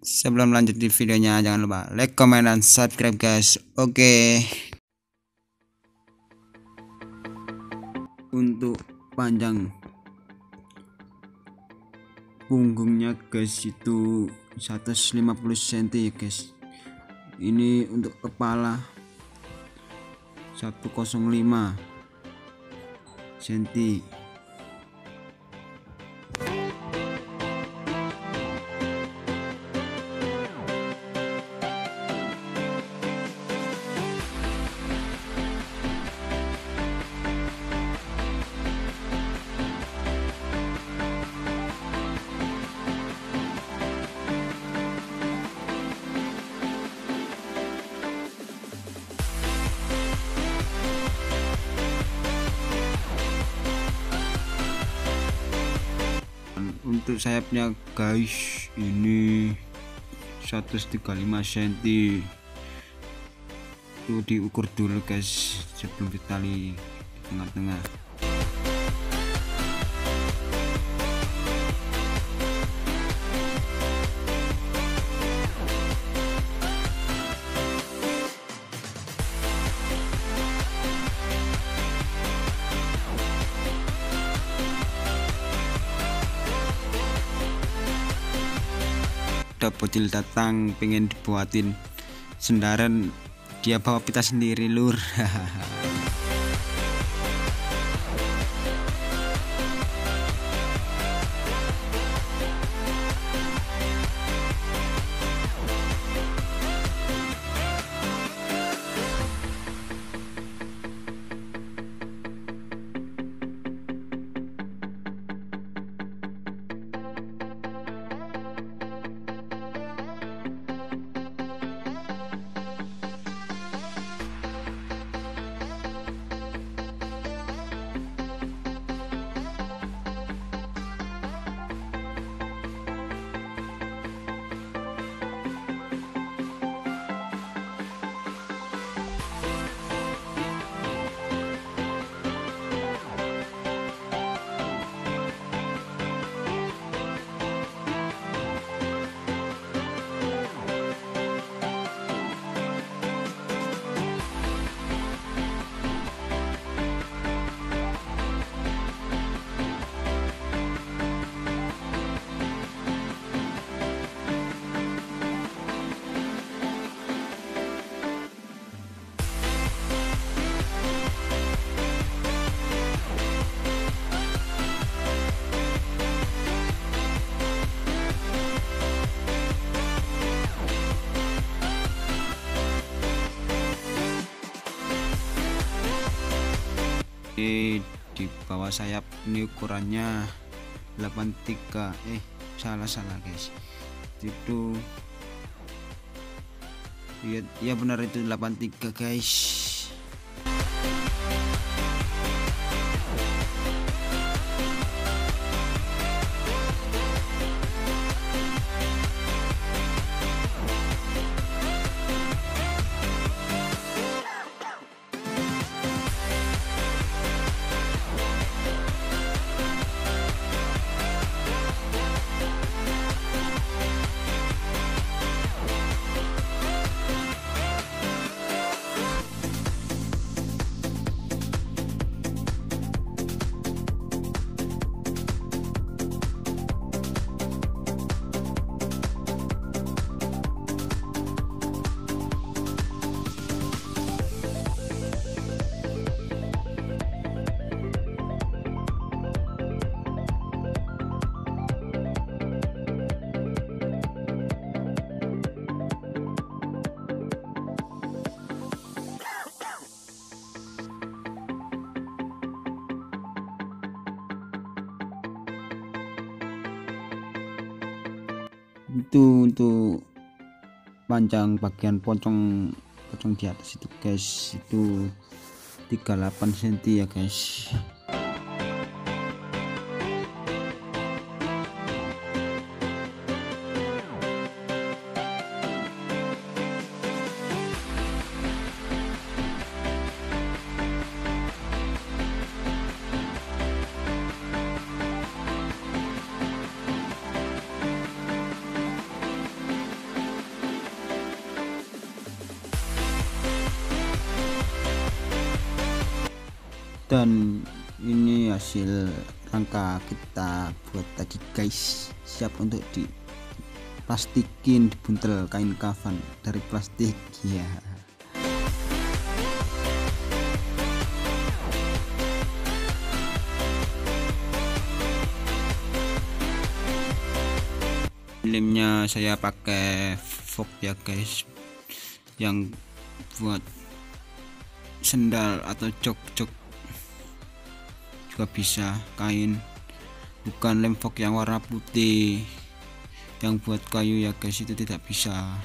Sebelum lanjut di videonya, jangan lupa like, comment, dan subscribe guys. Oke. Untuk panjang punggungnya guys itu 150 cm ya guys. Ini untuk kepala 105 cm. Untuk sayapnya guys, ini 135 cm. Itu diukur dulu guys sebelum ditali di tengah-tengah. Bocil datang pengen dibuatin sendaran, dia bawa pita sendiri lur. Di bawah sayap ini ukurannya 83, salah guys, itu ya benar itu 83 guys. Itu untuk panjang bagian pocong di atas itu guys, itu 38 cm ya guys. Dan ini hasil rangka kita buat tadi guys, siap untuk diplastikin, dibuntel kain kafan dari plastik ya. Lemnya saya pakai fok ya guys, yang buat sendal atau jok-jok juga bisa, kain, bukan lem fok yang warna putih yang buat kayu ya guys, itu tidak bisa.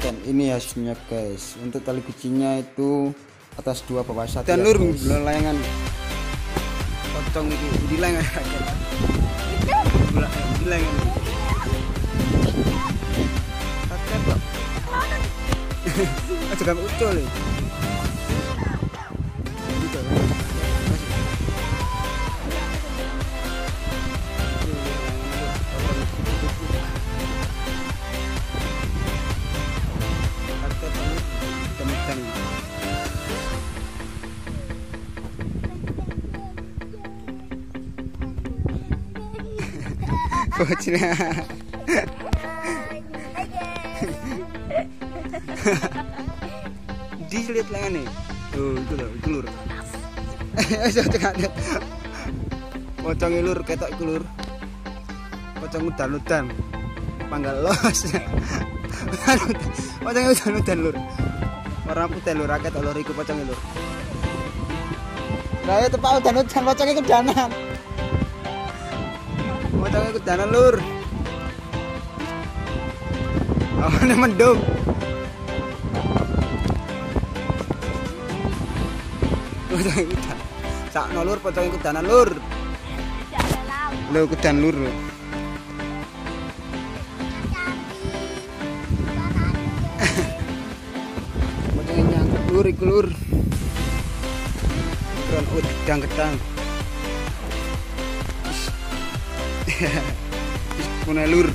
Dan ini hasilnya guys. Untuk tali kuncinya itu atas 2 bawah 1 dan ya, lur guys. layangan pocong iki di layangan di layangan kakek kok aja kamu ucul ya. Bocilnya dilihat layangan nih tuh, itu loh, itu lur. Pocong lur ketok iku lur, pocong udan-udan panggal los. Pocong udan-udan lur, warna putih lur, ketok lur iku pocong lur. Lah ya tepak udan-udan pocongnya kedanan. Pocongnya kedanan lur. Awannya mendung. Udah. Sak nolur pocong kudanan lur. Lo kudan lur. Pocong nyangkut lur iku lur. Keren gedang-gedang. Wis. Wis lur.